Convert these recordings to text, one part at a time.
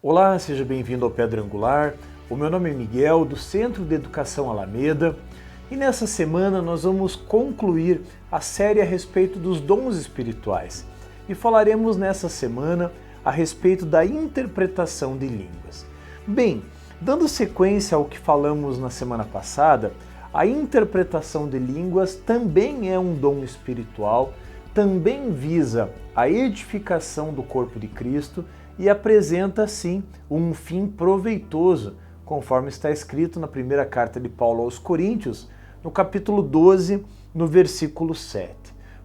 Olá, seja bem-vindo ao Pedra Angular. O meu nome é Miguel, do Centro de Educação Alameda, e nessa semana nós vamos concluir a série a respeito dos dons espirituais. E falaremos nessa semana a respeito da interpretação de línguas. Bem, dando sequência ao que falamos na semana passada, a interpretação de línguas também é um dom espiritual, também visa a edificação do corpo de Cristo e apresenta, sim, um fim proveitoso, conforme está escrito na primeira carta de Paulo aos Coríntios, no capítulo 12, no versículo 7.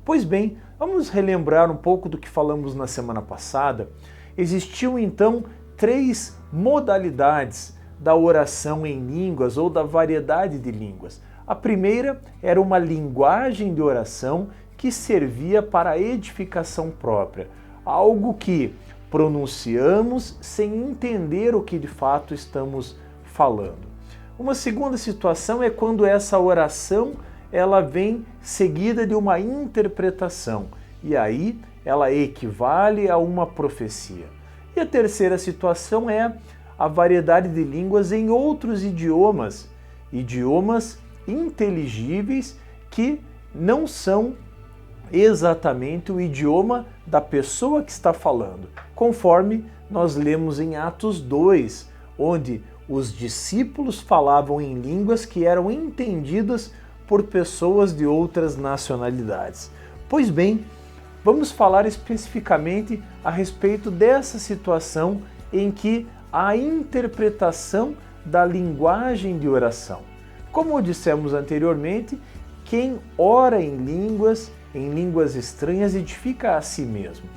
Pois bem, vamos relembrar um pouco do que falamos na semana passada. Existiam então 3 modalidades da oração em línguas ou da variedade de línguas. A primeira era uma linguagem de oração que servia para a edificação própria, algo que pronunciamos sem entender o que de fato estamos falando. Uma segunda situação é quando essa oração ela vem seguida de uma interpretação, e aí ela equivale a uma profecia. E a terceira situação é a variedade de línguas em outros idiomas inteligíveis que não são exatamente o idioma da pessoa que está falando, conforme nós lemos em Atos 2, onde os discípulos falavam em línguas que eram entendidas por pessoas de outras nacionalidades. Pois bem, vamos falar especificamente a respeito dessa situação em que a interpretação da linguagem de oração. Como dissemos anteriormente, quem ora em línguas estranhas, edifica a si mesmo.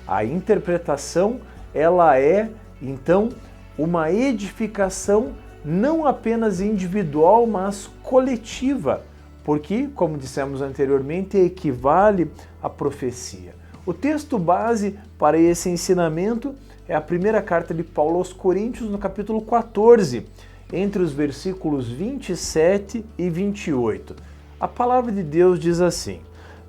A interpretação, ela é, então, uma edificação não apenas individual, mas coletiva, porque, como dissemos anteriormente, equivale à profecia. O texto base para esse ensinamento é a primeira carta de Paulo aos Coríntios, no capítulo 14, entre os versículos 27 e 28. A palavra de Deus diz assim: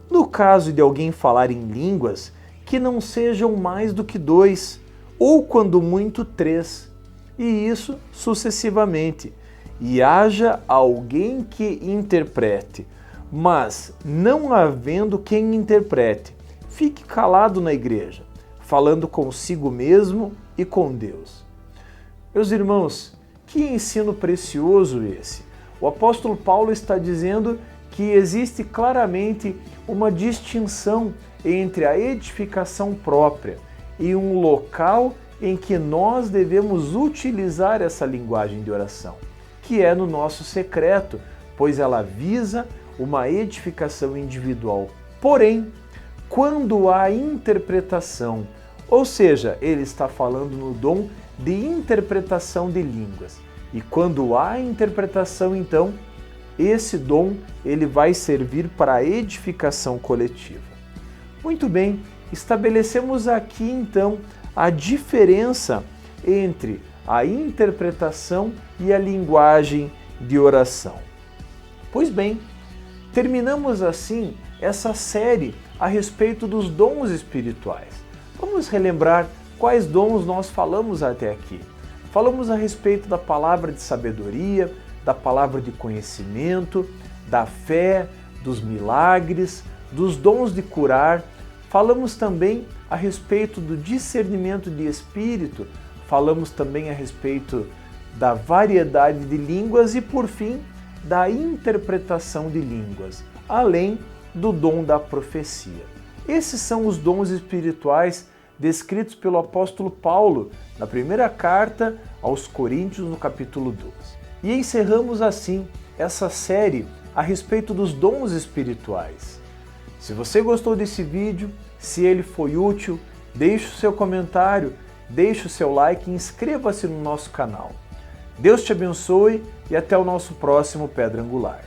no caso de alguém falar em línguas, que não sejam mais do que 2, ou quando muito 3, e isso sucessivamente, e haja alguém que interprete, mas não havendo quem interprete, fique calado na igreja, falando consigo mesmo e com Deus. Meus irmãos, que ensino precioso esse! O apóstolo Paulo está dizendo que existe claramente uma distinção entre a edificação própria e um local em que nós devemos utilizar essa linguagem de oração, que é no nosso secreto, pois ela visa uma edificação individual. Porém, quando há interpretação, ou seja, ele está falando no dom de interpretação de línguas, e quando há interpretação, então, esse dom ele vai servir para a edificação coletiva. Muito bem, estabelecemos aqui então a diferença entre a interpretação e a linguagem de oração. Pois bem, terminamos assim essa série a respeito dos dons espirituais. Vamos relembrar quais dons nós falamos até aqui. Falamos a respeito da palavra de sabedoria, da palavra de conhecimento, da fé, dos milagres, dos dons de curar. Falamos também a respeito do discernimento de espírito, falamos também a respeito da variedade de línguas e, por fim, da interpretação de línguas, além do dom da profecia. Esses são os dons espirituais descritos pelo apóstolo Paulo na primeira carta aos Coríntios, no capítulo 12. E encerramos assim essa série a respeito dos dons espirituais. Se você gostou desse vídeo, se ele foi útil, deixe o seu comentário, deixe o seu like e inscreva-se no nosso canal. Deus te abençoe e até o nosso próximo Pedra Angular.